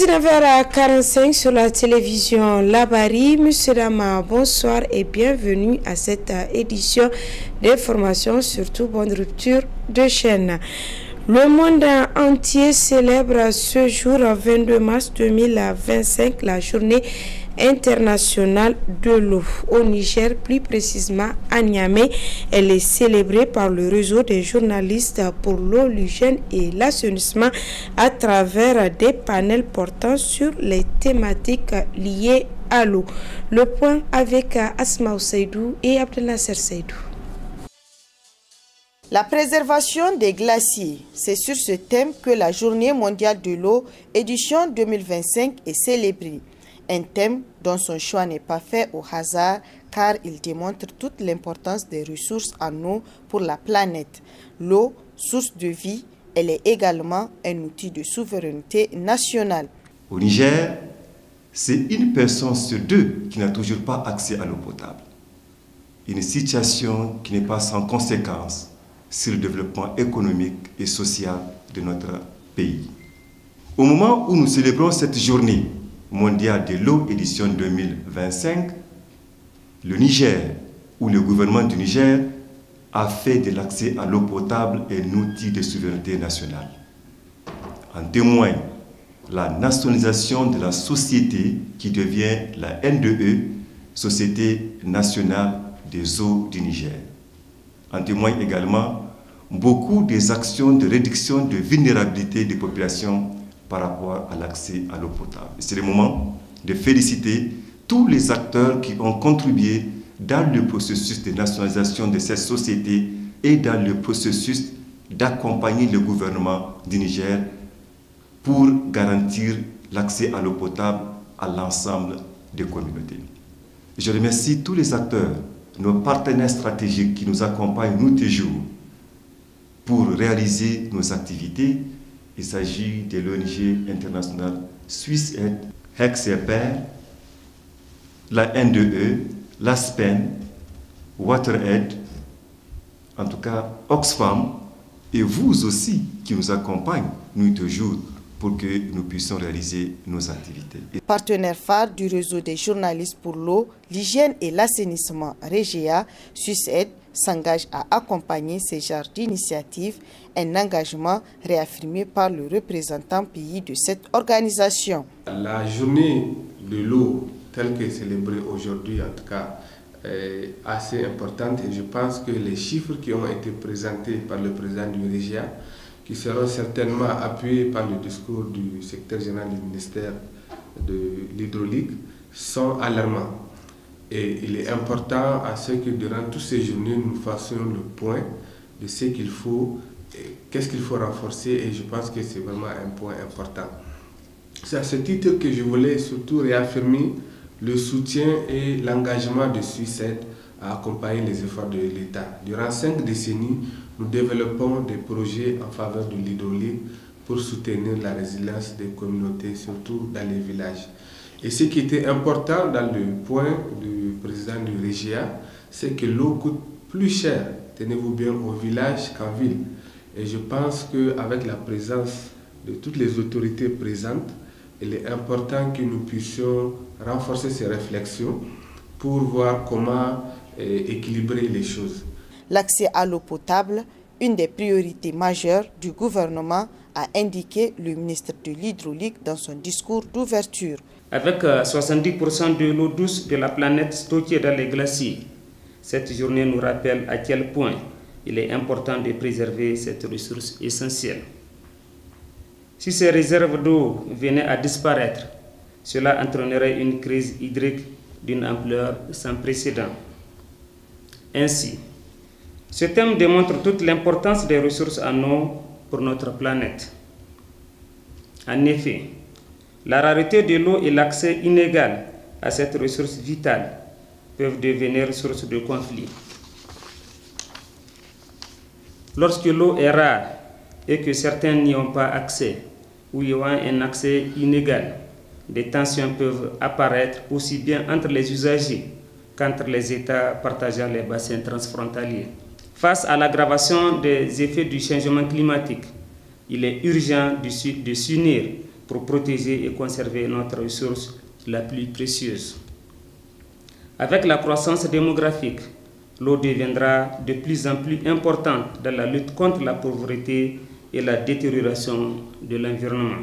19h45 sur la télévision Labari. Monsieur Dama, bonsoir et bienvenue à cette édition d'information, surtout bonne rupture de chaîne. Le monde entier célèbre ce jour 22 mars 2025 la journée internationale de l'eau. Au Niger, plus précisément à Niamey, elle est célébrée par le réseau des journalistes pour l'eau, l'hygiène et l'assainissement à travers des panels portant sur les thématiques liées à l'eau. Le point avec Asma Seydou et Abdelnasser Seydou. La préservation des glaciers, c'est sur ce thème que la Journée mondiale de l'eau, édition 2025, est célébrée. Un thème dont son choix n'est pas fait au hasard car il démontre toute l'importance des ressources en eau pour la planète. L'eau, source de vie, elle est également un outil de souveraineté nationale. Au Niger, c'est une personne sur deux qui n'a toujours pas accès à l'eau potable. Une situation qui n'est pas sans conséquences sur le développement économique et social de notre pays. Au moment où nous célébrons cette journée mondiale de l'eau édition 2025, le Niger, ou le gouvernement du Niger, a fait de l'accès à l'eau potable un outil de souveraineté nationale. En témoigne la nationalisation de la société qui devient la NDE, Société nationale des eaux du Niger. En témoigne également beaucoup des actions de réduction de vulnérabilité des populations par rapport à l'accès à l'eau potable. C'est le moment de féliciter tous les acteurs qui ont contribué dans le processus de nationalisation de cette société et dans le processus d'accompagner le gouvernement du Niger pour garantir l'accès à l'eau potable à l'ensemble des communautés. Je remercie tous les acteurs, nos partenaires stratégiques qui nous accompagnent nous toujours pour réaliser nos activités. Il s'agit de l'ONG internationale SwissAid, HEC-CPR, la NDE, l'ASPEN, WaterAid, en tout cas Oxfam, et vous aussi qui nous accompagnez, nous toujours, pour que nous puissions réaliser nos activités. Partenaire phare du réseau des journalistes pour l'eau, l'hygiène et l'assainissement REGEA, SwissAid s'engage à accompagner ces genres d'initiatives, un engagement réaffirmé par le représentant pays de cette organisation. La journée de l'eau, telle que célébrée aujourd'hui, en tout cas, est assez importante et je pense que les chiffres qui ont été présentés par le président du REGEA, qui seront certainement appuyés par le discours du secrétaire général du ministère de l'hydraulique, sont alarmants. Et il est important à ce que durant toutes ces journées, nous fassions le point de ce qu'il faut, qu'est-ce qu'il faut renforcer, et je pense que c'est vraiment un point important. C'est à ce titre que je voulais surtout réaffirmer le soutien et l'engagement de SwissAid à accompagner les efforts de l'État. Durant 5 décennies, nous développons des projets en faveur de l'hydraulique pour soutenir la résilience des communautés, surtout dans les villages. Et ce qui était important dans le point du président du REGEA, c'est que l'eau coûte plus cher, tenez-vous bien, au village qu'en ville. Et je pense qu'avec la présence de toutes les autorités présentes, il est important que nous puissions renforcer ces réflexions pour voir comment équilibrer les choses. L'accès à l'eau potable, une des priorités majeures du gouvernement, a indiqué le ministre de l'Hydraulique dans son discours d'ouverture. Avec 70% de l'eau douce de la planète stockée dans les glaciers, cette journée nous rappelle à quel point il est important de préserver cette ressource essentielle. Si ces réserves d'eau venaient à disparaître, cela entraînerait une crise hydrique d'une ampleur sans précédent. Ainsi, ce thème démontre toute l'importance des ressources en eau pour notre planète. En effet, la rareté de l'eau et l'accès inégal à cette ressource vitale peuvent devenir source de conflits. Lorsque l'eau est rare et que certains n'y ont pas accès ou y ont un accès inégal, des tensions peuvent apparaître aussi bien entre les usagers qu'entre les États partageant les bassins transfrontaliers. Face à l'aggravation des effets du changement climatique, il est urgent de s'unir pour protéger et conserver notre ressource la plus précieuse. Avec la croissance démographique, l'eau deviendra de plus en plus importante dans la lutte contre la pauvreté et la détérioration de l'environnement.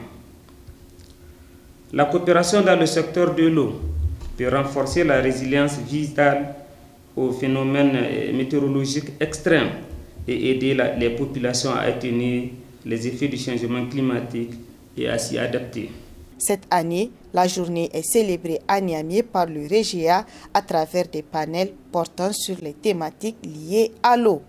La coopération dans le secteur de l'eau peut renforcer la résilience vitale aux phénomènes météorologiques extrêmes et aider les populations à atténuer les effets du changement climatique et à s'y adapter. Cette année, la journée est célébrée à Niamey par le REGEA à travers des panels portant sur les thématiques liées à l'eau.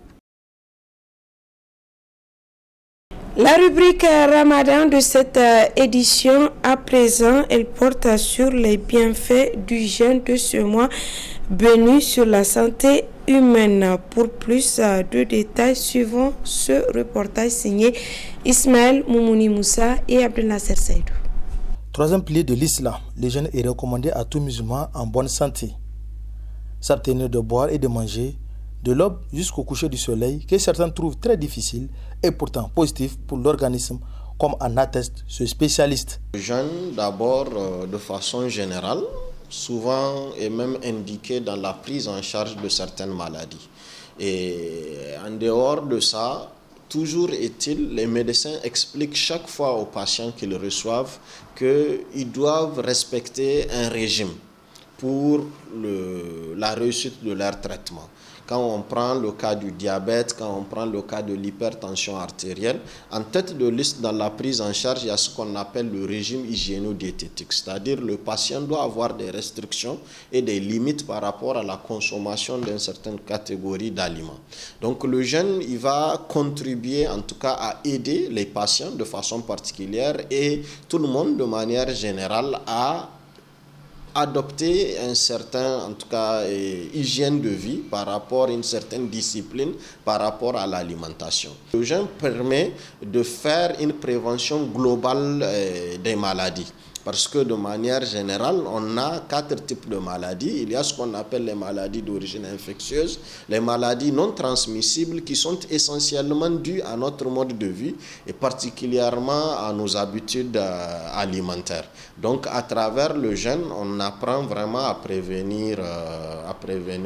La rubrique Ramadan de cette édition, à présent, elle porte sur les bienfaits du jeûne de ce mois béni sur la santé humaine. Pour plus de détails, suivons ce reportage signé Ismaël Moumouni Moussa et Abdelnasser Saïdou. Troisième pilier de l'islam, le jeûne est recommandé à tout musulman en bonne santé. S'abstenir de boire et de manger de l'aube jusqu'au coucher du soleil, que certains trouvent très difficile et pourtant positif pour l'organisme, comme en atteste ce spécialiste. Le jeûne, d'abord, de façon générale, souvent est même indiqué dans la prise en charge de certaines maladies. Et en dehors de ça, toujours est-il, les médecins expliquent chaque fois aux patients qu'ils reçoivent qu'ils doivent respecter un régime pour la réussite de leur traitement. Quand on prend le cas du diabète, quand on prend le cas de l'hypertension artérielle, en tête de liste dans la prise en charge, il y a ce qu'on appelle le régime hygiéno-diététique. C'est-à-dire le patient doit avoir des restrictions et des limites par rapport à la consommation d'une certaine catégorie d'aliments. Donc le jeûne, il va contribuer en tout cas à aider les patients de façon particulière et tout le monde de manière générale à adopter un certain, en tout cas, hygiène de vie par rapport à une certaine discipline par rapport à l'alimentation. Le jeûne permet de faire une prévention globale des maladies. Parce que de manière générale, on a 4 types de maladies. Il y a ce qu'on appelle les maladies d'origine infectieuse, les maladies non transmissibles qui sont essentiellement dues à notre mode de vie et particulièrement à nos habitudes alimentaires. Donc à travers le jeûne, on apprend vraiment à prévenir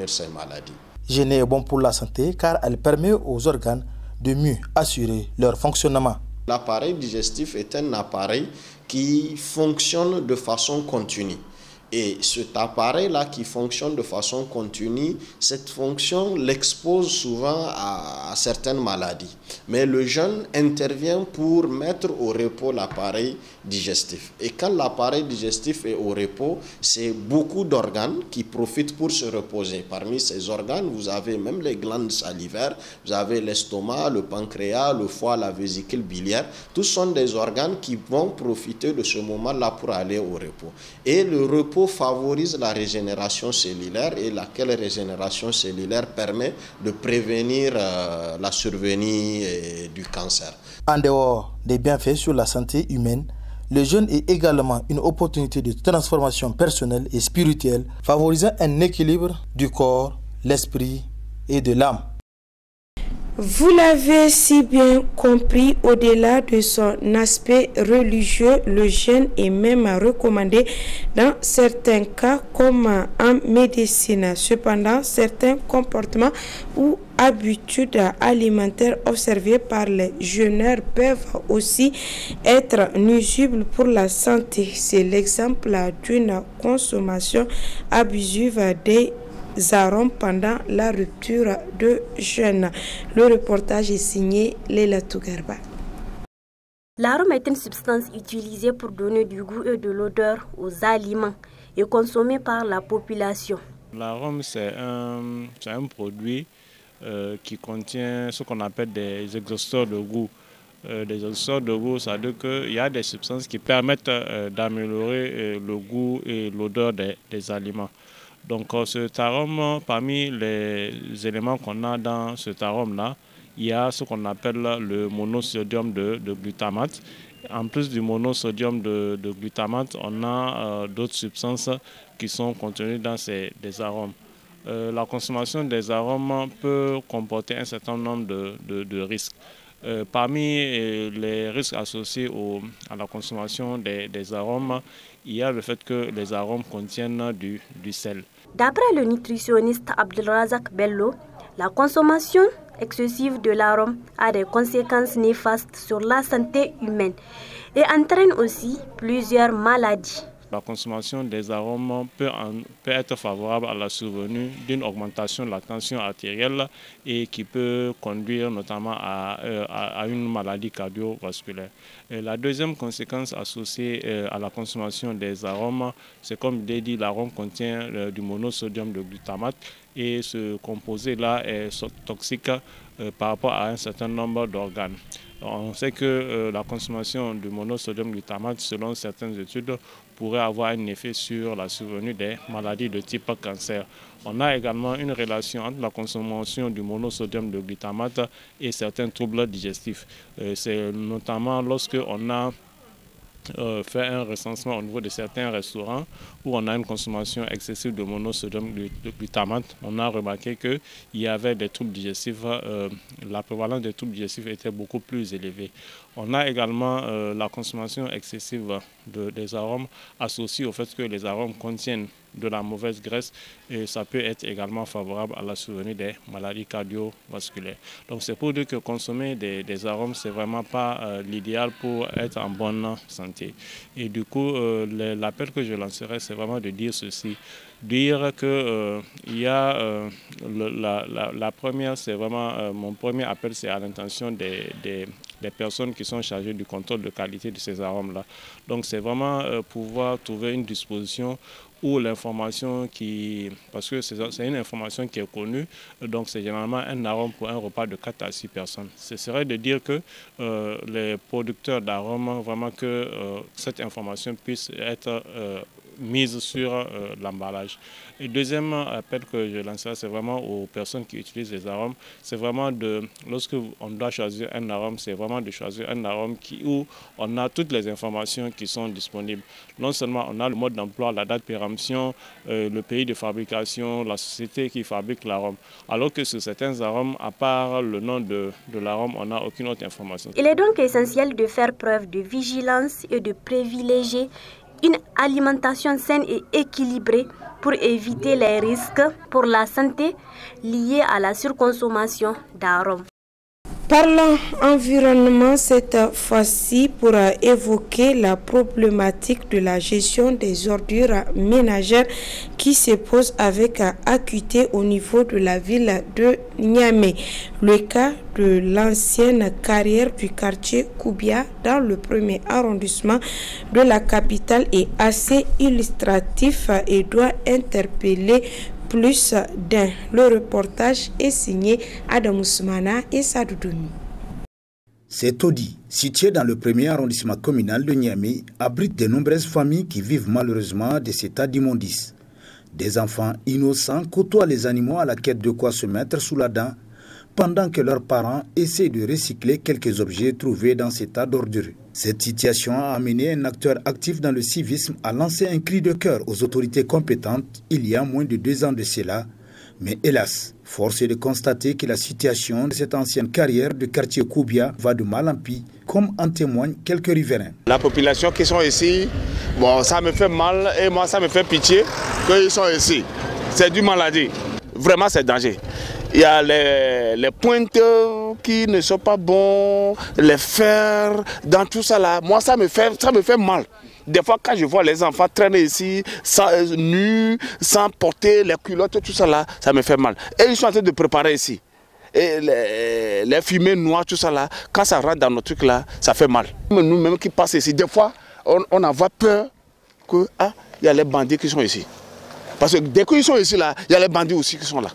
ces maladies. Jeûner est bon pour la santé car elle permet aux organes de mieux assurer leur fonctionnement. L'appareil digestif est un appareil qui fonctionne de façon continue. Et cet appareil-là qui fonctionne de façon continue, cette fonction l'expose souvent à certaines maladies. Mais le jeûne intervient pour mettre au repos l'appareil digestif. Et quand l'appareil digestif est au repos, c'est beaucoup d'organes qui profitent pour se reposer. Parmi ces organes, vous avez même les glandes salivaires, vous avez l'estomac, le pancréas, le foie, la vésicule biliaire. Tous sont des organes qui vont profiter de ce moment-là pour aller au repos. Et le repos favorise la régénération cellulaire et laquelle régénération cellulaire permet de prévenir la survenue du cancer. En dehors des bienfaits sur la santé humaine, le jeûne est également une opportunité de transformation personnelle et spirituelle, favorisant un équilibre du corps, l'esprit et de l'âme. Vous l'avez si bien compris, au-delà de son aspect religieux, le jeûne est même recommandé dans certains cas comme en médecine. Cependant, certains comportements ou habitudes alimentaires observées par les jeûneurs peuvent aussi être nuisibles pour la santé. C'est l'exemple d'une consommation abusive des arômes pendant la rupture de jeûne. Le reportage est signé Leila Tougarba. L'arôme est une substance utilisée pour donner du goût et de l'odeur aux aliments et consommée par la population. L'arôme, c'est un produit qui contient ce qu'on appelle des exhausteurs de goût. Des exhausteurs de goût, ça veut dire qu'il y a des substances qui permettent d'améliorer le goût et l'odeur des aliments. Donc cet arôme, parmi les éléments qu'on a dans cet arôme-là, il y a ce qu'on appelle le monosodium de glutamate. En plus du monosodium de glutamate, on a d'autres substances qui sont contenues dans des arômes. La consommation des arômes peut comporter un certain nombre de risques. Parmi les risques associés à la consommation des arômes, il y a le fait que les arômes contiennent du sel. D'après le nutritionniste Abdelrazak Bello, la consommation excessive de l'arôme a des conséquences néfastes sur la santé humaine et entraîne aussi plusieurs maladies. La consommation des arômes peut être favorable à la survenue d'une augmentation de la tension artérielle et qui peut conduire notamment à une maladie cardiovasculaire. Et la deuxième conséquence associée à la consommation des arômes, c'est comme je l'ai dit, l'arôme contient du monosodium de glutamate et ce composé-là est toxique par rapport à un certain nombre d'organes. On sait que la consommation du monosodium glutamate, selon certaines études, pourrait avoir un effet sur la survenue des maladies de type cancer. On a également une relation entre la consommation du monosodium de glutamate et certains troubles digestifs. C'est notamment lorsque on a fait un recensement au niveau de certains restaurants où on a une consommation excessive de monosodium de glutamate, on a remarqué qu'il y avait des troubles digestifs, la prévalence des troubles digestifs était beaucoup plus élevée. On a également la consommation excessive des arômes associée au fait que les arômes contiennent de la mauvaise graisse et ça peut être également favorable à la survenue des maladies cardiovasculaires. Donc c'est pour dire que consommer des arômes, c'est vraiment pas l'idéal pour être en bonne santé. Et du coup, l'appel que je lancerai, c'est vraiment de dire ceci. Dire que il y a la première, c'est vraiment mon premier appel, c'est à l'intention des personnes qui sont chargées du contrôle de qualité de ces arômes-là. Donc c'est vraiment pouvoir trouver une disposition où l'information parce que c'est une information qui est connue, donc c'est généralement un arôme pour un repas de 4 à 6 personnes. Ce serait de dire que les producteurs d'arômes, vraiment que cette information puisse être mise sur l'emballage. Et deuxième appel que je lancerai, c'est vraiment aux personnes qui utilisent les arômes, c'est vraiment lorsque on doit choisir un arôme, c'est vraiment de choisir un arôme où on a toutes les informations qui sont disponibles. Non seulement on a le mode d'emploi, la date de péremption, le pays de fabrication, la société qui fabrique l'arôme. Alors que sur certains arômes, à part le nom de l'arôme, on n'a aucune autre information. Il est donc essentiel de faire preuve de vigilance et de privilégier une alimentation saine et équilibrée pour éviter les risques pour la santé liés à la surconsommation d'arômes. Parlons environnement cette fois-ci pour évoquer la problématique de la gestion des ordures ménagères qui se pose avec acuité au niveau de la ville de Niamey. Le cas de l'ancienne carrière du quartier Koubia dans le 1er arrondissement de la capitale est assez illustratif et doit interpeller plus d'un. Le reportage est signé Adam Ousmana et Sadoudoumi. Cet taudis, situé dans le 1er arrondissement communal de Niamey, abrite de nombreuses familles qui vivent malheureusement de cet état d'immondice. Des enfants innocents côtoient les animaux à la quête de quoi se mettre sous la dent, pendant que leurs parents essaient de recycler quelques objets trouvés dans cet état d'ordure. Cette situation a amené un acteur actif dans le civisme à lancer un cri de cœur aux autorités compétentes il y a moins de 2 ans de cela. Mais hélas, force est de constater que la situation de cette ancienne carrière de quartier Koubia va de mal en pis, comme en témoignent quelques riverains. La population qui sont ici, bon, ça me fait mal et moi ça me fait pitié qu'ils sont ici. C'est du maladie. Vraiment c'est danger. Il y a les pointes qui ne sont pas bons, les fers, dans tout ça là. Moi ça me fait mal. Des fois quand je vois les enfants traîner ici, nus, sans porter les culottes, tout ça là, ça me fait mal. Et ils sont en train de préparer ici. Et les fumées noires, tout ça là, quand ça rentre dans nos trucs là, ça fait mal. Nous-mêmes qui passons ici, des fois, on a peur qu'il y a les bandits qui sont ici. Parce que dès qu'ils sont ici là, il y a les bandits aussi qui sont là.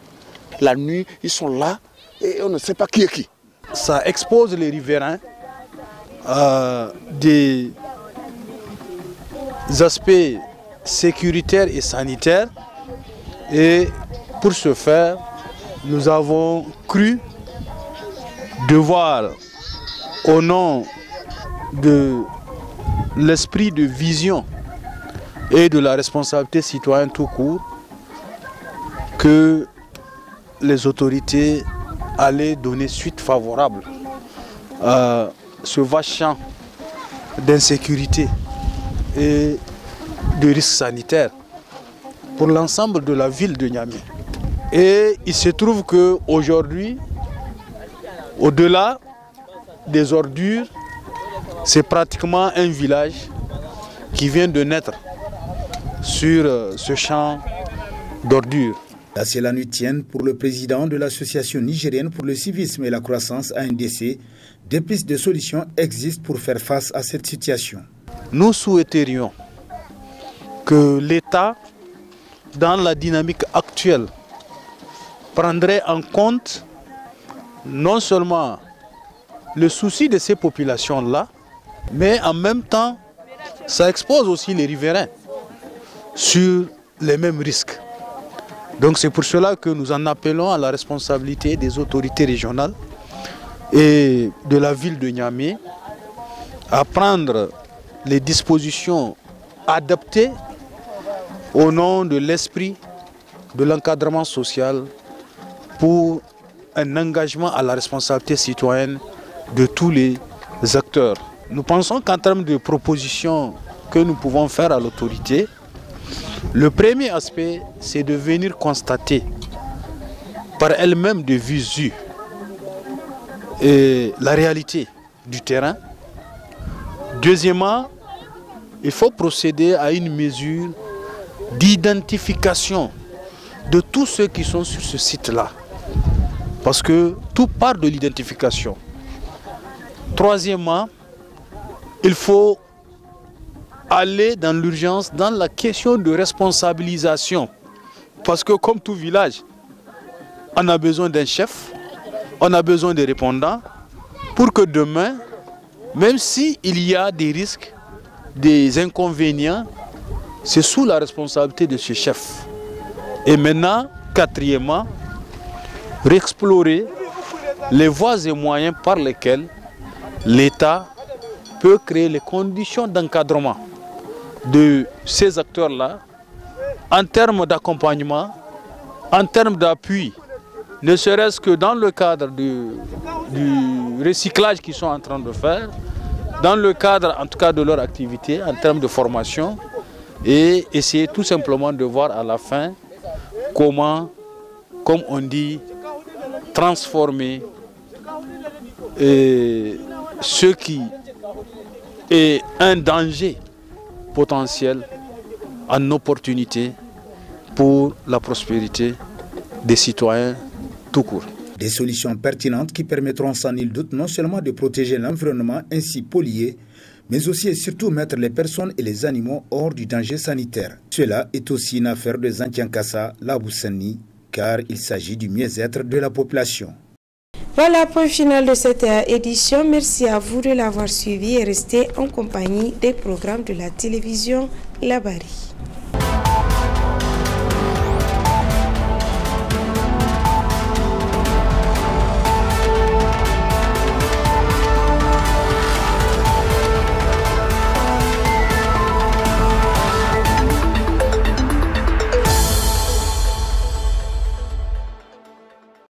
La nuit, ils sont là et on ne sait pas qui est qui. Ça expose les riverains à des aspects sécuritaires et sanitaires. Et pour ce faire, nous avons cru devoir, au nom de l'esprit de vision et de la responsabilité citoyenne tout court, que les autorités allaient donner suite favorable ce vaste champ d'insécurité et de risques sanitaires pour l'ensemble de la ville de Niamey. Et il se trouve qu'aujourd'hui, au-delà des ordures, c'est pratiquement un village qui vient de naître sur ce champ d'ordures. À cela nous tienne pour le président de l'association nigérienne pour le civisme et la croissance ANDC, des pistes de solutions existent pour faire face à cette situation. Nous souhaiterions que l'État, dans la dynamique actuelle, prendrait en compte non seulement le souci de ces populations-là, mais en même temps, ça expose aussi les riverains sur les mêmes risques. Donc c'est pour cela que nous en appelons à la responsabilité des autorités régionales et de la ville de Niamey à prendre les dispositions adaptées au nom de l'esprit de l'encadrement social pour un engagement à la responsabilité citoyenne de tous les acteurs. Nous pensons qu'en termes de propositions que nous pouvons faire à l'autorité, le premier aspect, c'est de venir constater par elle-même de visu la réalité du terrain. Deuxièmement, il faut procéder à une mesure d'identification de tous ceux qui sont sur ce site-là. Parce que tout part de l'identification. Troisièmement, il faut aller dans l'urgence, dans la question de responsabilisation. Parce que comme tout village, on a besoin d'un chef, on a besoin de répondants, pour que demain, même s'il y a des risques, des inconvénients, c'est sous la responsabilité de ce chef. Et maintenant, quatrièmement, réexplorer les voies et moyens par lesquels l'État peut créer les conditions d'encadrement de ces acteurs-là en termes d'accompagnement, en termes d'appui, ne serait-ce que dans le cadre du recyclage qu'ils sont en train de faire, dans le cadre en tout cas de leur activité, en termes de formation, et essayer tout simplement de voir à la fin comment, comme on dit, transformer ce qui est un danger potentiel en opportunité pour la prospérité des citoyens tout court. Des solutions pertinentes qui permettront sans nul doute non seulement de protéger l'environnement ainsi pollué, mais aussi et surtout mettre les personnes et les animaux hors du danger sanitaire. Cela est aussi une affaire de Zantiankassa, Laboussani, car il s'agit du mieux-être de la population. Voilà, point final de cette édition. Merci à vous de l'avoir suivi et restez en compagnie des programmes de la télévision Labari.